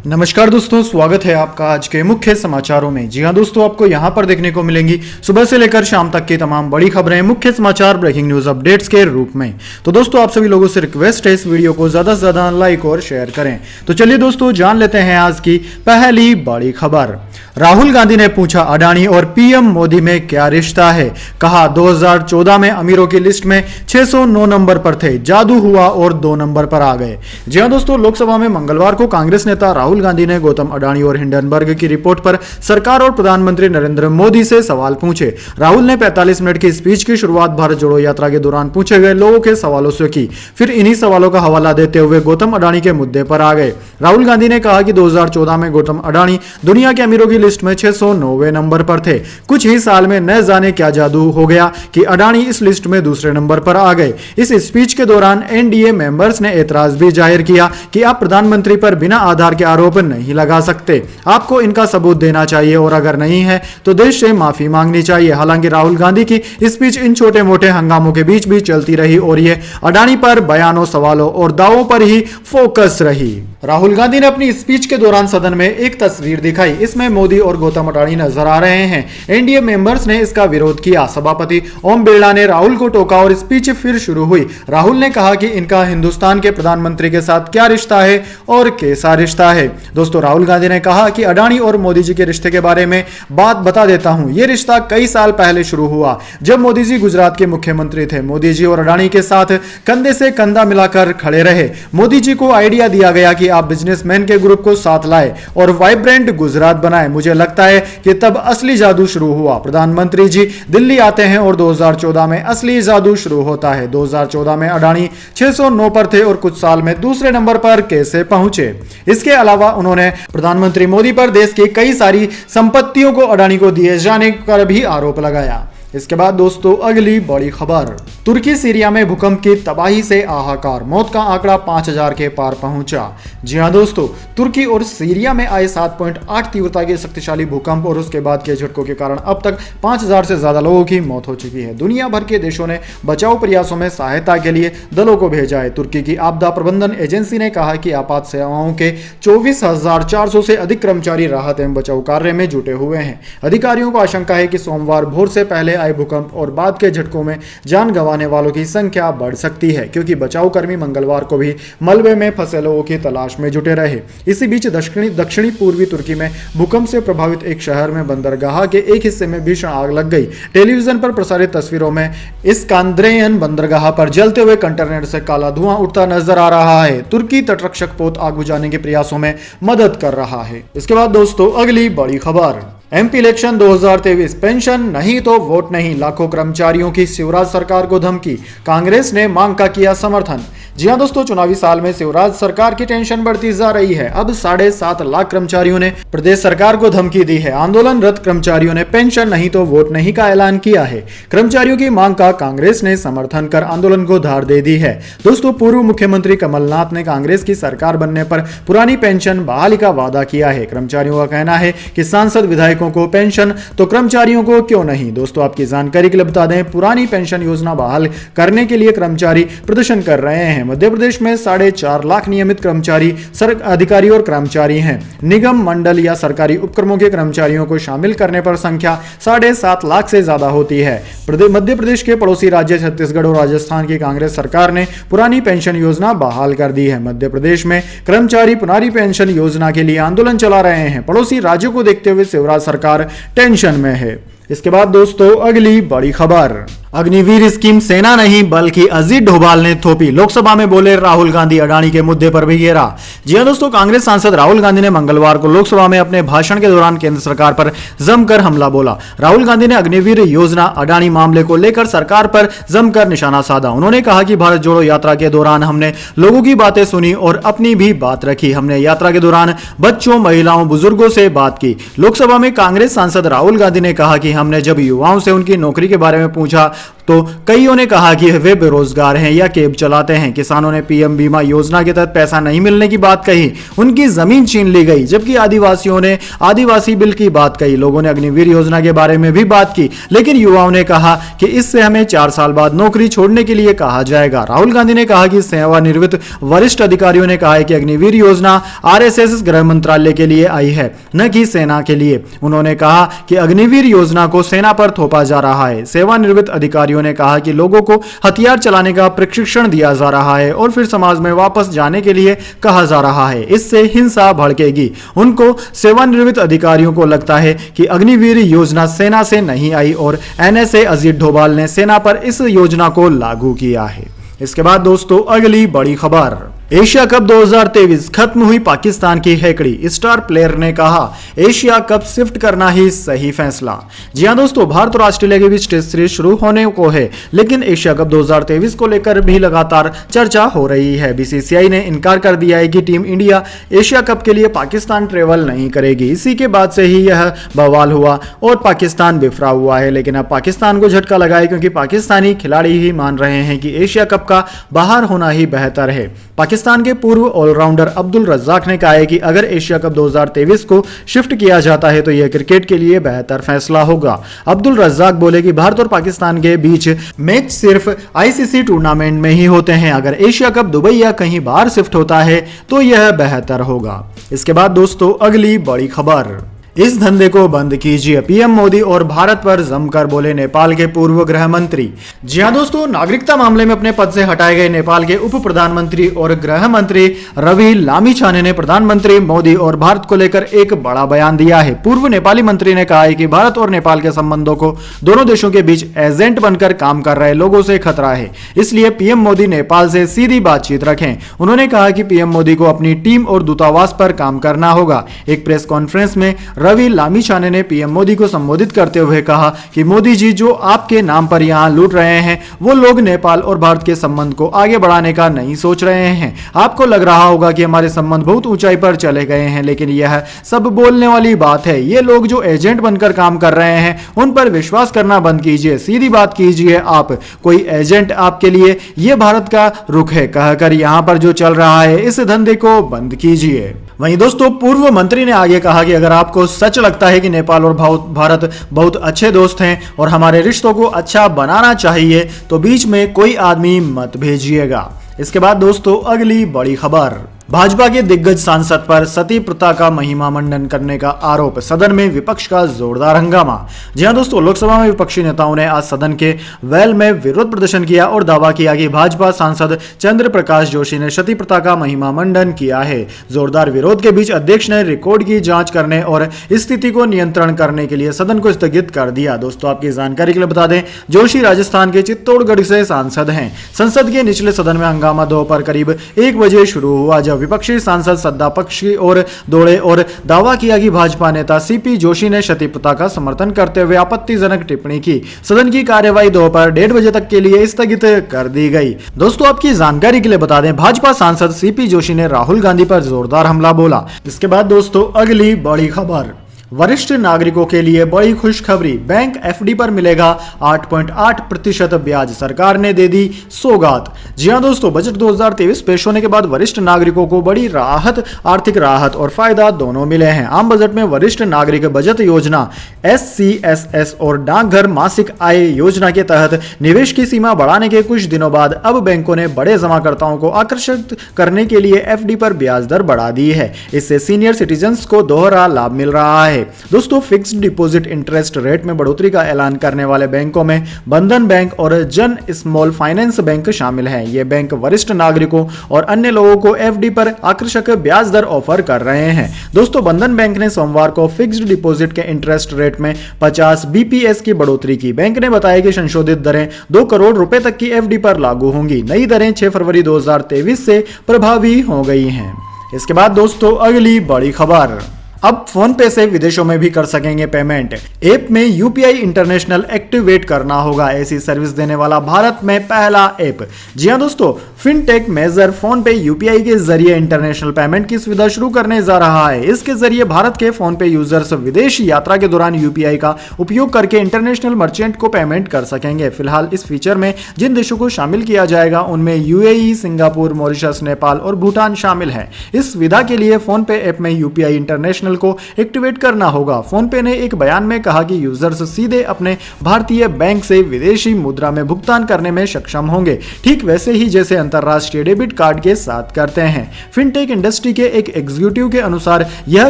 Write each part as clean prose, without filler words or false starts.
नमस्कार दोस्तों, स्वागत है आपका आज के मुख्य समाचारों में। जी हां दोस्तों, आपको यहां पर देखने को मिलेंगी सुबह से लेकर शाम तक की तमाम बड़ी खबरें, मुख्य समाचार, ब्रेकिंग न्यूज अपडेट्स के रूप में। तो दोस्तों, आप सभी लोगों से रिक्वेस्ट है इस वीडियो को ज्यादा से ज्यादा लाइक और शेयर करें। तो चलिए दोस्तों, जान लेते हैं आज की पहली बड़ी खबर। राहुल गांधी ने पूछा अडानी और पीएम मोदी में क्या रिश्ता है। कहा 2014 में अमीरों की लिस्ट में 609 नंबर पर थे, जादू हुआ और 2 नंबर पर आ गए। जी हां दोस्तों, लोकसभा में मंगलवार को कांग्रेस नेता राहुल गांधी ने गौतम अडानी और हिंडनबर्ग की रिपोर्ट पर सरकार और प्रधानमंत्री नरेंद्र मोदी से सवाल पूछे। राहुल ने 45 मिनट की स्पीच की शुरुआत भारत जोड़ो यात्रा के दौरान पूछे गए लोगों के सवालों से की। फिर इन्हीं सवालों का हवाला देते हुए गौतम अडानी के मुद्दे पर आ गए। राहुल गांधी ने कहा कि 2014 में गौतम अडानी दुनिया के अमीरों की लिस्ट में 609वें नंबर पर थे। कुछ ही साल में न जाने क्या जादू हो गया कि अडानी इस लिस्ट में दूसरे नंबर पर आ गए। इस स्पीच के दौरान एनडीए मेंबर्स ने एतराज भी जाहिर किया कि आप प्रधानमंत्री पर बिना आधार के आरोप नहीं लगा सकते, आपको इनका सबूत देना चाहिए और अगर नहीं है तो देश से माफी मांगनी चाहिए। हालांकि राहुल गांधी की स्पीच इन छोटे मोटे हंगामों के बीच भी चलती रही और ये अडानी पर बयानों, सवालों और दावों पर ही फोकस रही। राहुल गांधी ने अपनी स्पीच के दौरान सदन में एक तस्वीर दिखाई। इसमें मोदी और गौतम अडानी नजर आ रहे हैं। एनडीए मेंबर्स ने इसका विरोध किया। सभापति ओम बिरला ने राहुल को टोका और स्पीच फिर शुरू हुई। राहुल ने कहा कि इनका हिंदुस्तान के प्रधानमंत्री के साथ क्या रिश्ता है और कैसा रिश्ता है। दोस्तों, राहुल गांधी ने कहा कि अडानी और मोदी जी के रिश्ते के बारे में बात बता देता हूं। यह रिश्ता कई साल पहले शुरू हुआ जब मोदी जी गुजरात के मुख्यमंत्री थे। मोदी जी और अडानी के साथ कंधे से कंधा मिलाकर खड़े रहे। मोदी जी को आइडिया दिया गया कि आप बिजनेसमैन के ग्रुप को साथ लाए और वाइब्रेंट गुजरात बनाए। मुझे लगता है कि तब असली जादू शुरू हुआ। प्रधानमंत्री जी दिल्ली आते हैं और 2014 में असली जादू शुरू होता है। 2014 में अडानी 609 पर थे और कुछ साल में दूसरे नंबर पर कैसे पहुंचे। इसके अलावा उन्होंने प्रधानमंत्री मोदी पर देश की कई सारी संपत्तियों को अडानी को दिए जाने पर भी आरोप लगाया। इसके बाद दोस्तों, अगली बड़ी खबर। तुर्की सीरिया में भूकंप की तबाही से हाहाकार, मौत का आंकड़ा 5000 के पार पहुंचा। जी हां दोस्तों, तुर्की और सीरिया में आए 7.8 तीव्रता के शक्तिशाली भूकंप और उसके बाद के झटकों के कारण अब तक 5000 से ज्यादा लोगों की मौत हो चुकी है। दुनिया भर के देशों ने बचाव प्रयासों में सहायता के लिए दलों को भेजा है। तुर्की की आपदा प्रबंधन एजेंसी ने कहा कि आपात सेवाओं के 24,400 से अधिक कर्मचारी राहत एवं बचाव कार्य में जुटे हुए हैं। अधिकारियों को आशंका है कि सोमवार भोर से पहले आए भूकंप और बाद के झटकों में जान गंवाने वालों की संख्या बढ़ सकती है, क्योंकि बचाव कर्मी मंगलवार को भी मलबे में फंसे लोगों की तलाश में जुटे रहे। इसी बीच दक्षिणी पूर्वी तुर्की में भूकंप से प्रभावित एक शहर में बंदरगाह के एक हिस्से में भीषण आग लग गई। टेलीविजन पर प्रसारित तस्वीरों में इस्कांद्रियन बंदरगाह पर जलते हुए कंटेनर से काला धुआं उठता नजर आ रहा है। तुर्की तटरक्षक पोत आग बुझाने के प्रयासों में मदद कर रहा है। इसके बाद दोस्तों, अगली बड़ी खबर। एमपी इलेक्शन 2023, पेंशन नहीं तो वोट नहीं, लाखों कर्मचारियों की शिवराज सरकार को धमकी, कांग्रेस ने मांग का किया समर्थन। जी हां दोस्तों, चुनावी साल में शिवराज सरकार की टेंशन बढ़ती जा रही है। अब 7.5 लाख कर्मचारियों ने प्रदेश सरकार को धमकी दी है। आंदोलनरत कर्मचारियों ने पेंशन नहीं तो वोट नहीं का ऐलान किया है। कर्मचारियों की मांग का कांग्रेस ने समर्थन कर आंदोलन को धार दे दी है। दोस्तों, पूर्व मुख्यमंत्री कमलनाथ ने कांग्रेस की सरकार बनने पर पुरानी पेंशन बहाली का वादा किया है। कर्मचारियों का कहना है कि सांसद विधायकों को पेंशन तो कर्मचारियों को क्यों नहीं। दोस्तों, आपकी जानकारी के लिए बता दें, पुरानी पेंशन योजना बहाल करने के लिए कर्मचारी प्रदर्शन कर रहे हैं। मध्य प्रदेश में 4.5 लाख नियमित कर्मचारी, अधिकारी और कर्मचारी हैं। निगम, मंडल या सरकारी उपक्रमों के कर्मचारियों को शामिल करने पर संख्या 7.5 लाख से ज्यादा होती है। मध्य प्रदेश के पड़ोसी राज्य छत्तीसगढ़ और राजस्थान की कांग्रेस सरकार ने पुरानी पेंशन योजना बहाल कर दी है। मध्य प्रदेश में कर्मचारी पुरानी पेंशन योजना के लिए आंदोलन चला रहे हैं। पड़ोसी राज्यों को देखते हुए शिवराज सरकार टेंशन में है। इसके बाद दोस्तों, अगली बड़ी खबर। अग्निवीर स्कीम सेना नहीं बल्कि अजीत डोभाल ने थोपी, लोकसभा में बोले राहुल गांधी अडानी के मुद्दे पर भी घेरा। जी हां दोस्तों, कांग्रेस सांसद राहुल गांधी ने मंगलवार को लोकसभा में अपने भाषण के दौरान केंद्र सरकार पर जमकर हमला बोला। राहुल गांधी ने अग्निवीर योजना अडानी मामले को लेकर सरकार पर जमकर निशाना साधा। उन्होंने कहा कि भारत जोड़ो यात्रा के दौरान हमने लोगों की बातें सुनी और अपनी भी बात रखी। हमने यात्रा के दौरान बच्चों, महिलाओं, बुजुर्गों से बात की। लोकसभा में कांग्रेस सांसद राहुल गांधी ने कहा कि हमने जब युवाओं से उनकी नौकरी के बारे में पूछा तो कईयों ने कहा कि वे बेरोजगार हैं या कैब चलाते हैं। किसानों ने पीएम बीमा योजना के तहत पैसा नहीं मिलने की बात कही, उनकी जमीन छीन ली गई। जबकि आदिवासियों ने आदिवासी बिल की बात कही। लोगों ने अग्निवीर योजना के बारे में भी बात की, लेकिन युवाओं ने कहा कि इससे हमें 4 साल बाद नौकरी छोड़ने के लिए कहा जाएगा। राहुल गांधी ने कहा कि सेवानिवृत्त वरिष्ठ अधिकारियों ने कहा है कि अग्निवीर योजना आरएसएस गृह मंत्रालय के लिए आई है, न कि सेना के लिए। उन्होंने कहा कि अग्निवीर योजना को सेना पर थोपा जा रहा है। सेवानिवृत्त अधिकारियों ने कहा कि लोगों को हथियार चलाने का प्रशिक्षण दिया जा रहा है और फिर समाज में वापस जाने के लिए कहा जा रहा है। इससे हिंसा भड़केगी। उनको सेवानिवृत्त अधिकारियों को लगता है कि अग्निवीर योजना सेना से नहीं आई और एनएसए अजीत डोभाल ने सेना पर इस योजना को लागू किया है। इसके बाद दोस्तों अगली बड़ी खबर, एशिया कप 2023 खत्म हुई पाकिस्तान की हैकड़ी। स्टार प्लेयर ने कहा एशिया कप शिफ्ट करना ही सही फैसला। जी हां दोस्तों, भारत और ऑस्ट्रेलिया के बीच टेस्ट सीरीज शुरू होने को है, लेकिन एशिया कप 2023 को लेकर भी लगातार चर्चा हो रही है। बीसीसीआई ने इनकार कर दिया है कि टीम इंडिया एशिया कप के लिए पाकिस्तान ट्रेवल नहीं करेगी। इसी के बाद से ही यह बवाल हुआ और पाकिस्तान बिफरा हुआ है। लेकिन अब पाकिस्तान को झटका लगा है, क्योंकि पाकिस्तानी खिलाड़ी ही मान रहे हैं कि एशिया कप का बाहर होना ही बेहतर है। पाकिस्तान के पूर्व ऑलराउंडर अब्दुल रज्जाक ने कहा है कि अगर एशिया कप 2023 को शिफ्ट किया जाता है तो यह क्रिकेट के लिए बेहतर फैसला होगा। अब्दुल रज्जाक बोले कि भारत और पाकिस्तान के बीच मैच सिर्फ आईसीसी टूर्नामेंट में ही होते हैं। अगर एशिया कप दुबई या कहीं बाहर शिफ्ट होता है तो यह बेहतर होगा। इसके बाद दोस्तों अगली बड़ी खबर, इस धंधे को बंद कीजिए, पीएम मोदी और भारत पर जमकर बोले नेपाल के पूर्व गृह मंत्री। जी हां दोस्तों, नागरिकता मामले में अपने पद से हटाए गए नेपाल के उप प्रधानमंत्री और गृह मंत्री रवि लामिछाने ने प्रधानमंत्री मोदी और भारत को लेकर एक बड़ा बयान दिया है। पूर्व नेपाली मंत्री ने कहा है कि भारत और नेपाल के संबंधों को दोनों देशों के बीच एजेंट बनकर काम कर रहे लोगों से खतरा है, इसलिए पीएम मोदी नेपाल से सीधी बातचीत रखें। उन्होंने कहा कि पीएम मोदी को अपनी टीम और दूतावास पर काम करना होगा। एक प्रेस कॉन्फ्रेंस में रवि लामिछाने ने पीएम मोदी को संबोधित करते हुए कहा कि मोदी जी, जो आपके नाम पर यहां लूट रहे हैं वो लोग नेपाल और भारत के संबंध को आगे बढ़ाने का नहीं सोच रहे हैं। आपको लग रहा होगा कि हमारे संबंध बहुत ऊंचाई पर चले गए हैं, लेकिन यह सब बोलने वाली बात है। ये लोग जो एजेंट बनकर काम कर रहे हैं उन पर विश्वास करना बंद कीजिए, सीधी बात कीजिए। आप कोई एजेंट आपके लिए ये भारत का रुख है कहकर यहां पर जो चल रहा है इस धंधे को बंद कीजिए। वहीं दोस्तों पूर्व मंत्री ने आगे कहा कि अगर आपको सच लगता है कि नेपाल और भारत बहुत अच्छे दोस्त हैं और हमारे रिश्तों को अच्छा बनाना चाहिए तो बीच में कोई आदमी मत भेजिएगा। इसके बाद दोस्तों अगली बड़ी खबर, भाजपा के दिग्गज सांसद पर सती प्रथा का महिमा मंडन करने का आरोप, सदन में विपक्ष का जोरदार हंगामा। जी हां दोस्तों, लोकसभा में विपक्षी नेताओं ने आज सदन के वेल में विरोध प्रदर्शन किया और दावा किया कि भाजपा सांसद चंद्र प्रकाश जोशी ने सती प्रथा का महिमा मंडन किया है। जोरदार विरोध के बीच अध्यक्ष ने रिकॉर्ड की जांच करने और स्थिति को नियंत्रण करने के लिए सदन को स्थगित कर दिया। दोस्तों आपकी जानकारी के लिए बता दें, जोशी राजस्थान के चित्तौड़गढ़ से सांसद हैं। संसद के निचले सदन में हंगामा दोपहर करीब 1 बजे शुरू हुआ, जब विपक्षी सांसद सत्ता पक्ष की ओर दौड़े और दावा किया कि भाजपा नेता सीपी जोशी ने सती प्रथा का समर्थन करते हुए आपत्तिजनक टिप्पणी की। सदन की कार्यवाही दोपहर 1:30 बजे तक के लिए स्थगित कर दी गई। दोस्तों आपकी जानकारी के लिए बता दें, भाजपा सांसद सीपी जोशी ने राहुल गांधी पर जोरदार हमला बोला। इसके बाद दोस्तों अगली बड़ी खबर, वरिष्ठ नागरिकों के लिए बड़ी खुशखबरी, बैंक एफडी पर मिलेगा 8.8% ब्याज, सरकार ने दे दी सौगात। जी हां दोस्तों, बजट 2023 पेश होने के बाद वरिष्ठ नागरिकों को बड़ी राहत, आर्थिक राहत और फायदा दोनों मिले हैं। आम बजट में वरिष्ठ नागरिक बचत योजना SCSS और डाकघर मासिक आय योजना के तहत निवेश की सीमा बढ़ाने के कुछ दिनों बाद अब बैंकों ने बड़े जमाकर्ताओं को आकर्षित करने के लिए एफडी पर ब्याज दर बढ़ा दी है। इससे सीनियर सिटीजन्स को दोहरा लाभ मिल रहा है। दोस्तों फिक्स्ड डिपॉजिट इंटरेस्ट रेट में बढ़ोतरी का ऐलान करने वाले बैंकों में बंधन बैंक और जन स्मॉल फाइनेंस बैंक शामिल हैं। ये बैंक वरिष्ठ नागरिकों और अन्य लोगों को एफडी पर आकर्षक ब्याज दर ऑफर कर रहे हैं। दोस्तों बंधन बैंक ने सोमवार को फिक्स्ड डिपॉजिट के इंटरेस्ट रेट में 50 बीपीएस की बढ़ोतरी की। बैंक ने बताया कि संशोधित दरें 2 करोड़ रुपए तक की एफडी पर लागू होंगी। नई दरें 6 फरवरी 2023 से प्रभावी हो गई हैं। इसके बाद दोस्तों अगली बड़ी खबर, अब फोन पे से विदेशों में भी कर सकेंगे पेमेंट। ऐप में यूपीआई इंटरनेशनल एक्टिवेट करना होगा। ऐसी सर्विस देने वाला भारत में पहला ऐप। जी हां दोस्तों, फिनटेक मेजर फोन पे यूपीआई के जरिए इंटरनेशनल पेमेंट की सुविधा शुरू करने जा रहा है। इसके जरिए भारत के फोन पे यूजर्स विदेश यात्रा के दौरान यूपीआई का उपयोग करके इंटरनेशनल मर्चेंट को पेमेंट कर सकेंगे। फिलहाल इस फीचर में जिन देशों को शामिल किया जाएगा उनमें यूएई, सिंगापुर, मॉरिशस, नेपाल और भूटान शामिल है। इस सुविधा के लिए फोन पे ऐप में यूपीआई इंटरनेशनल को एक्टिवेट करना होगा। फोन पे ने एक बयान में कहा कि यूजर्स सीधे अपने भारतीय बैंक से विदेशी मुद्रा में भुगतान करने में सक्षम होंगे, ठीक वैसे ही जैसे अंतरराष्ट्रीय डेबिट कार्ड के साथ करते हैं। फिनटेक इंडस्ट्री के एक एग्जीक्यूटिव के अनुसार यह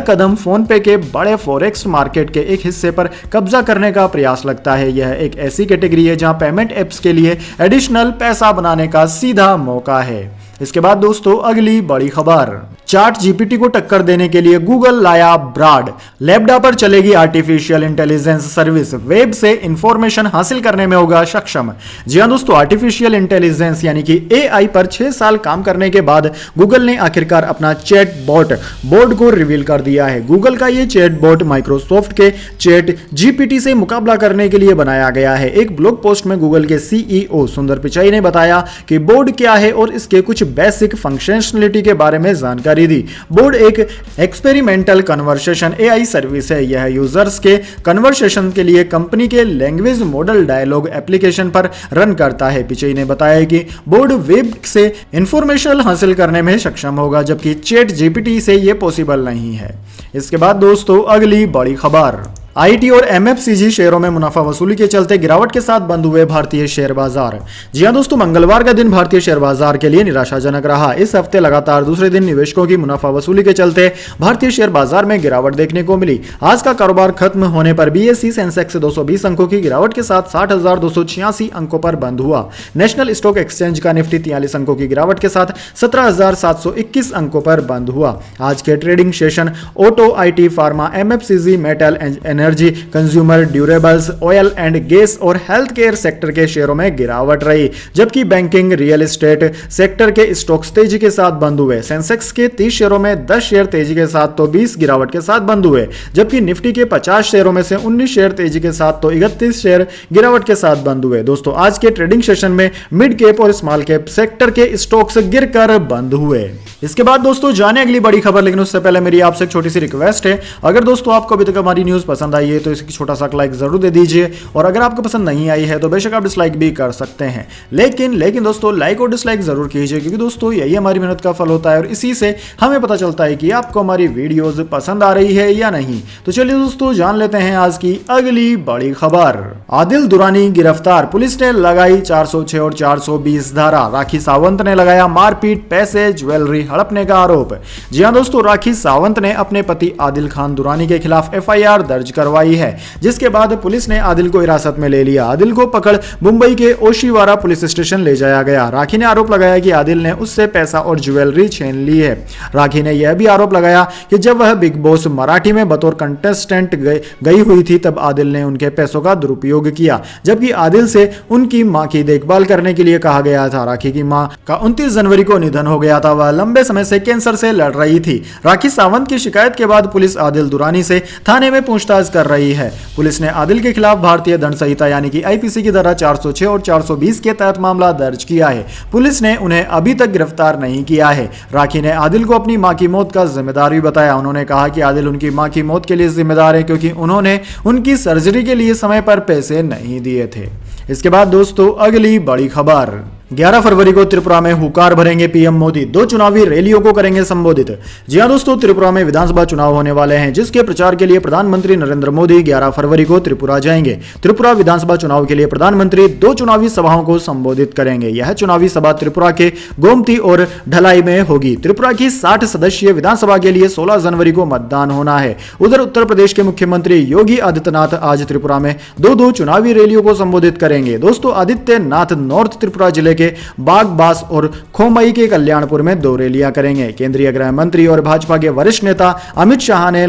कदम फोन पे के बड़े फॉरेक्स मार्केट के एक हिस्से पर कब्जा करने का प्रयास लगता है। यह एक ऐसी कैटेगरी है जहां पेमेंट एप्स के लिए एडिशनल पैसा बनाने का सीधा मौका है। इसके बाद दोस्तों अगली बड़ी खबर, चैट जीपीटी को टक्कर देने के लिए गूगल लाया ब्राड। लैम्डा पर चलेगी आर्टिफिशियल इंटेलिजेंस सर्विस, वेब से इंफॉर्मेशन हासिल करने में होगा सक्षम। जी हां दोस्तों, आर्टिफिशियल इंटेलिजेंस यानी कि एआई पर 6 साल काम करने के बाद गूगल ने आखिरकार अपना चैट बॉट बोर्ड को रिवील कर दिया है। गूगल का यह चैट बॉट माइक्रोसॉफ्ट के चैट जीपीटी से मुकाबला करने के लिए बनाया गया है। एक ब्लॉग पोस्ट में गूगल के सीईओ सुंदर पिचाई ने बताया कि बोर्ड क्या है और इसके कुछ बेसिक फंक्शनलिटी के बारे में जानकारी दी। बोर्ड एक एक्सपेरिमेंटल कन्वर्सेशन एआई सर्विस है। यह यूजर्स के कन्वर्सेशन के लिए कंपनी के लैंग्वेज मॉडल डायलॉग एप्लीकेशन पर रन करता है। पिचाई ने बताया कि बोर्ड वेब से इंफॉर्मेशन हासिल करने में सक्षम होगा, जबकि चैट जीपीटी से यह पॉसिबल नहीं है। इसके बाद दोस्तों अगली बड़ी खबर, आईटी और एमएफसीजी शेयरों में मुनाफा वसूली के चलते गिरावट के साथ बंद हुए भारतीय शेयर बाजार। जी हां दोस्तों, मंगलवार का दिन भारतीय शेयर बाजार के लिए निराशाजनक रहा। इस हफ्ते लगातार दूसरे दिन निवेशकों की मुनाफा वसूली के चलते भारतीय शेयर बाजार में गिरावट देखने को मिली। आज का कारोबार खत्म होने पर बीएसई सेंसेक्स 220 अंकों की गिरावट के साथ 60,286 अंकों पर बंद हुआ। नेशनल स्टॉक एक्सचेंज का निफ्टी 43 अंकों की गिरावट के साथ 17,721 अंकों पर बंद हुआ। आज के trading session auto, IT, pharma, एमएफसीजी, metal, energy, consumer durables, oil and gas और हेल्थ केयर सेक्टर के शेयरों में गिरावट रही, जबकि बैंकिंग, रियल एस्टेट सेक्टर के स्टॉक्स तेजी के साथ बंद हुए। सेंसेक्स के 30 शेयरों में 10 शेयर तेजी के साथ तो 20 गिरावट के साथ बंद हुए, जबकि निफ्टी के 50 शेयरों में से 19 शेयर तेजी के साथ तो 31 शेयर गिरावट के साथ बंद हुए। दोस्तों आज के ट्रेडिंग सेशन में मिड कैप और स्मॉल कैप सेक्टर के स्टॉक्स गिरकर बंद हुए। इसके बाद दोस्तों जाने अगली बड़ी खबर, लेकिन उससे पहले मेरी आपसे एक छोटी सी रिक्वेस्ट है, अगर दोस्तों आपको अभी तक हमारी न्यूज पसंद आई है तो इसकी छोटा सा लाइक जरूर दे दीजिए, और अगर आपको पसंद नहीं आई है तो बेशक आप डिसलाइक भी कर सकते हैं, लेकिन दोस्तों लाइक और डिसलाइक जरूर कीजिए, क्योंकि दोस्तों यही हमारी मेहनत का फल होता है और इसी से हमें पता चलता है कि आपको हमारी वीडियोस पसंद आ रही है या नहीं। तो चलिए दोस्तों जान लेते हैं आज की अगली बड़ी खबर। आदिल दुरानी गिरफ्तार, पुलिस ने लगाई 406 और 420 धारा। राखी सावंत ने लगाया मारपीट, पैसे, ज्वेलरी हड़पने का आरोप। जी हां दोस्तों, राखी सावंत ने अपने पति आदिल खान दुरानी के खिलाफ एफआईआर दर्ज करवाई है, जिसके बाद पुलिस ने आदिल को हिरासत में ले लिया। आदिल को पकड़ मुंबई के ओशिवारा पुलिस स्टेशन ले जाया गया। राखी ने आरोप लगाया कि आदिल ने उससे पैसा और ज्वेलरी छीन ली है। राखी ने यह भी आरोप लगाया कि जब वह बिग बॉस मराठी में बतौर कंटेस्टेंट गई हुई थी तब आदिल ने उनके पैसों का दुरुपयोग किया, जबकि आदिल से उनकी मां की देखभाल करने के लिए कहा गया था। राखी की मां का 29 जनवरी को निधन हो गया था। वह लंबे समय से कैंसर से लड़ रही थी। राखी सावंत की शिकायत के बाद पुलिस आदिल दुरानी से थाने में पूछताछ कर रही है। पुलिस ने आदिल के खिलाफ भारतीय दंड संहिता यानी कि आईपीसी की धारा 406 और 420 के तहत मामला दर्ज किया है। पुलिस ने उन्हें अभी तक गिरफ्तार नहीं किया है। राखी ने आदिल को अपनी मां की मौत का जिम्मेदार भी बताया। उन्होंने कहा कि आदिल उनकी मां की मौत के लिए जिम्मेदार है, क्योंकि उन्होंने उनकी सर्जरी के लिए समय पर पैसे नहीं दिए थे। इसके बाद दोस्तों अगली बड़ी खबर, 11 फरवरी को त्रिपुरा में हुकार भरेंगे पीएम मोदी, 2 चुनावी रैलियों को करेंगे संबोधित। जी हां दोस्तों, त्रिपुरा में विधानसभा चुनाव होने वाले हैं, जिसके प्रचार के लिए प्रधानमंत्री नरेंद्र मोदी 11 फरवरी को त्रिपुरा जाएंगे। त्रिपुरा विधानसभा चुनाव के लिए प्रधानमंत्री 2 चुनावी सभाओं को संबोधित करेंगे। यह चुनावी सभा त्रिपुरा के गोमती और ढलाई में होगी। त्रिपुरा की 60 सदस्यीय विधानसभा के लिए 16 जनवरी को मतदान होना है। उधर उत्तर प्रदेश के मुख्यमंत्री योगी आदित्यनाथ आज त्रिपुरा में 2 चुनावी रैलियों को संबोधित करेंगे। दोस्तों आदित्यनाथ नॉर्थ त्रिपुरा जिले के बागबास और खोमई के कल्याणपुर में 2 रैलियां करेंगे। केंद्रीय गृह मंत्री और भाजपा के वरिष्ठ नेता अमित शाह ने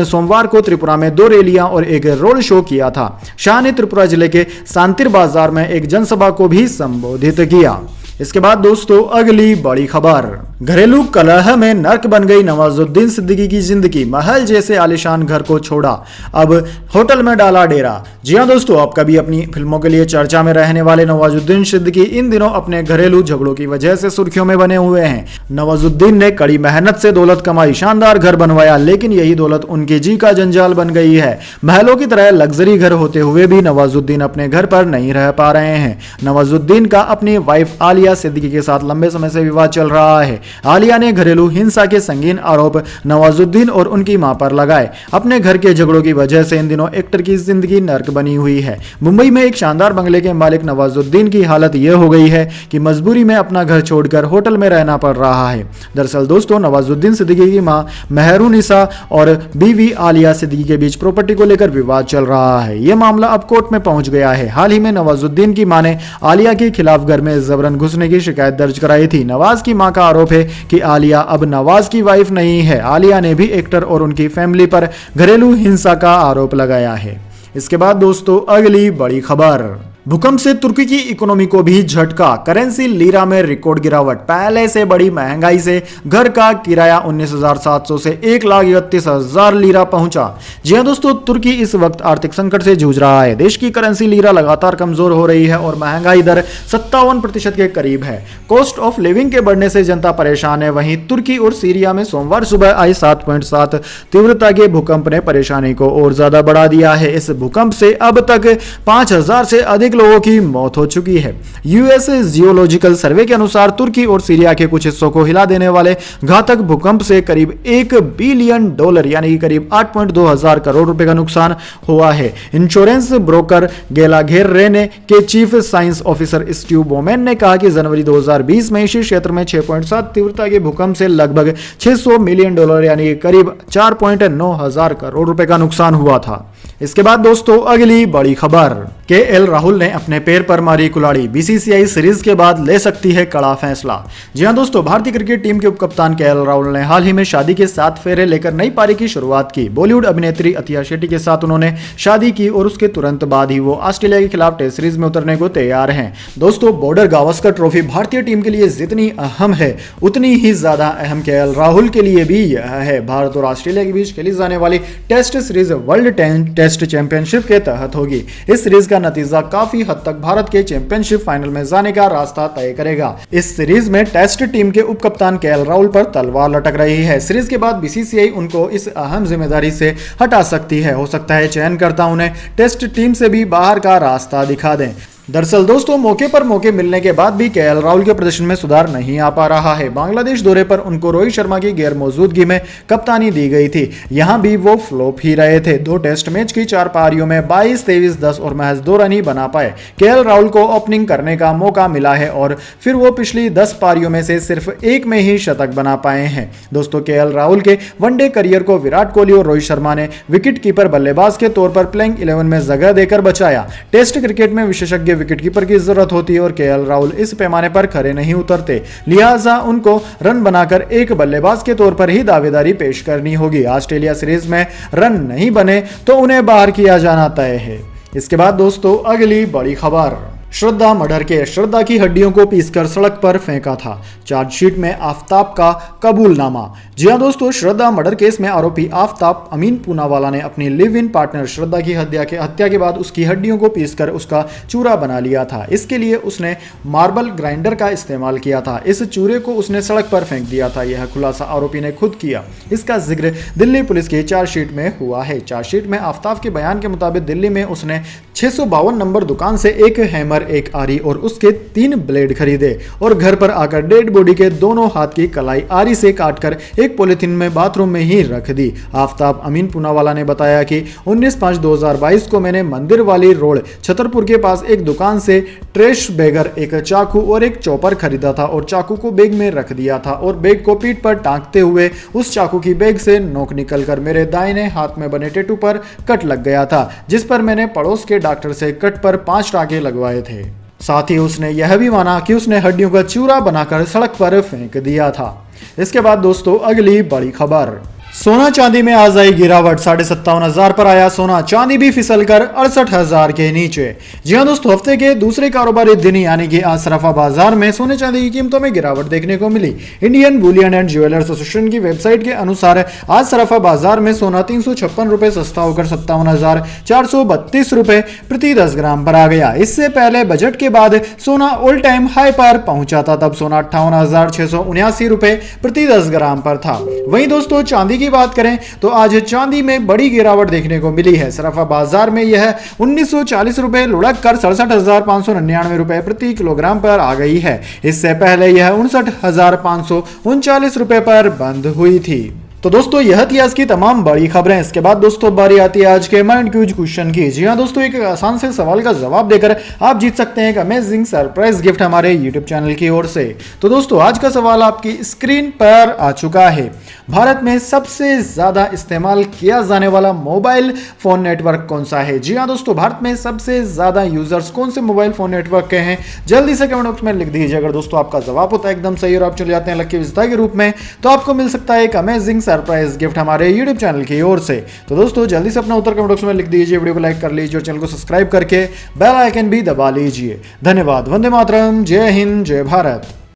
सोमवार को त्रिपुरा में 2 रैलियां और एक रोड शो किया था। शाह ने त्रिपुरा जिले के सांतिर बाजार में एक जनसभा को भी संबोधित किया। इसके बाद दोस्तों अगली बड़ी खबर, घरेलू कलह में नर्क बन गई नवाजुद्दीन सिद्दीकी की जिंदगी, महल जैसे आलीशान घर को छोड़ा, अब होटल में डाला डेरा। जी हां दोस्तों, आप कभी अपनी फिल्मों के लिए चर्चा में रहने वाले नवाजुद्दीन सिद्दीकी इन दिनों अपने घरेलू झगड़ों की वजह से सुर्खियों में बने हुए हैं। नवाजुद्दीन ने कड़ी मेहनत से दौलत कमाई, शानदार घर बनवाया, लेकिन यही दौलत उनकी जी का जंजाल बन गई है। महलों की तरह लग्जरी घर होते हुए भी नवाजुद्दीन अपने घर पर नहीं रह पा रहे हैं। नवाजुद्दीन का अपनी वाइफ आलिया सिद्दीकी के साथ लंबे समय से विवाद चल रहा है। आलिया ने घरेलू हिंसा के संगीन आरोप नवाजुद्दीन और उनकी मां पर लगाए। अपने घर के झगड़ों की वजह से इन दिनों एक्टर की जिंदगी नर्क बनी हुई है। मुंबई में एक शानदार बंगले के मालिक नवाजुद्दीन की हालत यह हो गई है कि मजबूरी में अपना घर छोड़कर होटल में रहना पड़ रहा है। दरअसल दोस्तों, नवाजुद्दीन सिद्दीकी की मां मेहरुनिसा और बीवी आलिया सिद्दीकी के बीच प्रॉपर्टी को लेकर विवाद चल रहा है। यह मामला अब कोर्ट में पहुंच गया है। हाल ही में नवाजुद्दीन की मां ने आलिया के खिलाफ घर में जबरन घुसने की शिकायत दर्ज कराई थी। नवाज की मां का आरोप है कि आलिया अब नवाज की वाइफ नहीं है। आलिया ने भी एक्टर और उनकी फैमिली पर घरेलू हिंसा का आरोप लगाया है। इसके बाद दोस्तों अगली बड़ी खबर, भूकंप से तुर्की की इकोनॉमी को भी झटका, करेंसी लीरा में रिकॉर्ड गिरावट, पहले से बड़ी महंगाई से घर का किराया 19,700 से 1,31,000 लीरा पहुंचा। जी हां दोस्तों, तुर्की इस वक्त आर्थिक संकट से जूझ रहा है। देश की करेंसी लीरा लगातार कमजोर हो रही है और महंगाई दर 57% के करीब है। कॉस्ट ऑफ लिविंग के बढ़ने से जनता परेशान है। वहीं तुर्की और सीरिया में सोमवार सुबह आई 7.7 तीव्रता के भूकंप ने परेशानी को और ज्यादा बढ़ा दिया है। इस भूकंप से अब तक 5,000 से अधिक लोगों की मौत हो चुकी है। यूएस जियोलॉजिकल सर्वे के अनुसार तुर्की और सीरिया के कुछ हिस्सों को हिला देने वाले घातक भूकंप से करीब $1 बिलियन यानी कि करीब 8.2 हजार करोड़ रुपए का नुकसान हुआ है। इंश्योरेंस ब्रोकर गेलाघेर रेने के चीफ साइंस ऑफिसर स्टीव बोमेन ने कहा कि जनवरी 2020 में इसी क्षेत्र में 6.7 तीव्रता के भूकंप से लगभग $600 मिलियन यानी कि करीब 4.9 हजार करोड़ रुपए का नुकसान हुआ था। इसके बाद दोस्तों अगली बड़ी खबर, केएल राहुल ने अपने पैर पर मारी कुल्हाड़ी, बीसीसीआई सीरीज के बाद ले सकती है कड़ा फैसला। जी हां दोस्तों, भारतीय क्रिकेट टीम के उपकप्तान केएल राहुल ने हाल ही में शादी के 7 फेरे लेकर नई पारी की शुरुआत की। बॉलीवुड अभिनेत्री अतिया शेट्टी के साथ उन्होंने शादी की और उसके तुरंत बाद ही वो ऑस्ट्रेलिया के खिलाफ टेस्ट सीरीज में उतरने को तैयार हैं। दोस्तों, बॉर्डर गावस्कर ट्रॉफी भारतीय टीम के लिए जितनी अहम है उतनी ही ज्यादा अहम केएल राहुल के लिए भी यह है। भारत और ऑस्ट्रेलिया के बीच खेली जाने वाली test series world test championship के तहत होगी। इस सीरीज का नतीजा काफी हद तक भारत के चैंपियनशिप फाइनल में जाने का रास्ता तय करेगा। इस सीरीज में टेस्ट टीम के उपकप्तान केएल राहुल पर तलवार लटक रही है। सीरीज के बाद बीसीसीआई उनको इस अहम जिम्मेदारी से हटा सकती है। हो सकता है चयनकर्ता उन्हें टेस्ट टीम से भी बाहर का रास्ता दिखा दें। दरअसल दोस्तों, मौके पर मौके मिलने के बाद भी केएल राहुल के प्रदर्शन में सुधार नहीं आ पा रहा है। बांग्लादेश दौरे पर उनको रोहित शर्मा की गैर मौजूदगी में कप्तानी दी गई थी। यहां भी वो फ्लॉप ही रहे थे। 2 टेस्ट मैच की 4 पारियों में 22, 23, 10 और महज 2 रन ही बना पाए। केएल राहुल को ओपनिंग करने का मौका मिला है और फिर वो पिछली 10 पारियों में से सिर्फ 1 में ही शतक बना पाए हैं। दोस्तों, केएल राहुल के वनडे करियर को विराट कोहली और रोहित शर्मा ने विकेट कीपर बल्लेबाज के तौर पर प्लेइंग 11 में जगह देकर बचाया। टेस्ट क्रिकेट में विशेषज्ञ विकेटकीपर की जरूरत होती है और केएल राहुल इस पैमाने पर खरे नहीं उतरते, लिहाजा उनको रन बनाकर एक बल्लेबाज के तौर पर ही दावेदारी पेश करनी होगी। ऑस्ट्रेलिया सीरीज में रन नहीं बने तो उन्हें बाहर किया जाना तय है। इसके बाद दोस्तों अगली बड़ी खबर, श्रद्धा मर्डर केस, श्रद्धा की हड्डियों को पीसकर सड़क पर फेंका था, चार्जशीट में आफताब का कबूलनामा। जी हां दोस्तों, श्रद्धा मर्डर केस में आरोपी आफताब अमीन पूनावाला ने अपनी लिव इन पार्टनर श्रद्धा की हत्या के बाद उसकी हड्डियों को पीसकर उसका चूरा बना लिया था। इसके लिए उसने मार्बल ग्राइंडर का इस्तेमाल किया था। इस चूरे को उसने सड़क पर फेंक दिया था। यह खुलासा आरोपी ने खुद किया। इसका जिक्र दिल्ली पुलिस की चार्जशीट में हुआ है। चार्जशीट में आफताब के बयान के मुताबिक दिल्ली में उसने 652 नंबर दुकान से एक हैमर, एक आरी और उसके 3 ब्लेड खरीदे और घर पर आकर डेड बॉडी के दोनों हाथ की कलाई आरी से काटकर एक पॉलिथीन में बाथरूम में ही रख दी। आफताब अमीन पूनावाला ने बताया कि 19/5/2022 को मैंने मंदिर वाली रोड छतरपुर के पास एक दुकान से ट्रेश बैगर, एक चाकू और एक चॉपर खरीदा था और चाकू को बैग में रख दिया था और बैग को पीठ पर टांगते हुए उस चाकू की बैग से नोक निकलकर मेरे दाहिने हाथ में बने टैटू पर कट लग गया था, जिस पर मैंने पड़ोस के डॉक्टर से कट पर 5 टाके लगवाए थे। साथ ही उसने यह भी माना कि उसने हड्डियों का चूरा बनाकर सड़क पर फेंक दिया था। इसके बाद दोस्तों अगली बड़ी खबर, सोना चांदी में आज आई गिरावट, 57,500 पर आया सोना, चांदी भी फिसलकर 68,000 के नीचे। जी हां दोस्तों, हफ्ते के दूसरे कारोबारी दिन यानी कि आज सराफा बाजार में सोने चांदी की कीमतों में गिरावट देखने को मिली। Indian bullion and jewellers association की वेबसाइट के अनुसार आज सराफा बाजार में सोना 356 रुपए सस्ता होकर 57,432 रुपए प्रति 10 ग्राम पर आ गया। इससे पहले बजट के बाद सोना ऑल टाइम हाई पर पहुंचा था, तब सोना 58,679 रुपए प्रति 10 ग्राम पर था। वहीं दोस्तों चांदी की बात करें तो आज चांदी में बड़ी गिरावट देखने को मिली है। सराफा बाजार में यह 1940 रुपए लुढ़क कर 67,599 रुपए प्रति किलोग्राम पर आ गई है। इससे पहले यह 59,539 रुपए पर बंद हुई थी। तो दोस्तों यह थी आज की तमाम बड़ी खबरें। इसके बाद दोस्तों बारी आती है आज के माइंड क्यूज क्वेश्चन की। जी हां दोस्तों, एक आसान से सवाल का जवाब देकर आप जीत सकते हैं एक अमेजिंग सरप्राइज गिफ्ट हमारे यूट्यूब चैनल की ओर से। तो दोस्तों आज का सवाल आपकी स्क्रीन पर आ चुका है। भारत में सबसे ज्यादा इस्तेमाल किया जाने वाला मोबाइल फोन नेटवर्क कौन सा है? जी हां दोस्तों, भारत में सबसे ज्यादा यूजर्स कौन से मोबाइल फोन नेटवर्क के हैं? जल्दी से कमेंट बॉक्स में लिख दीजिए। अगर दोस्तों आपका जवाब होता है एकदम सही और आप चले जाते हैं लकी विजेता के रूप में, तो आपको मिल सकता है एक अमेजिंग सरप्राइज गिफ्ट हमारे YouTube चैनल की ओर से। तो दोस्तों जल्दी से अपना उत्तर कमेंट बॉक्स में लिख दीजिए, वीडियो को लाइक कर लीजिए और चैनल को सब्सक्राइब करके बेल आइकन भी दबा लीजिए। धन्यवाद। वंदे मातरम। जय हिंद, जय भारत।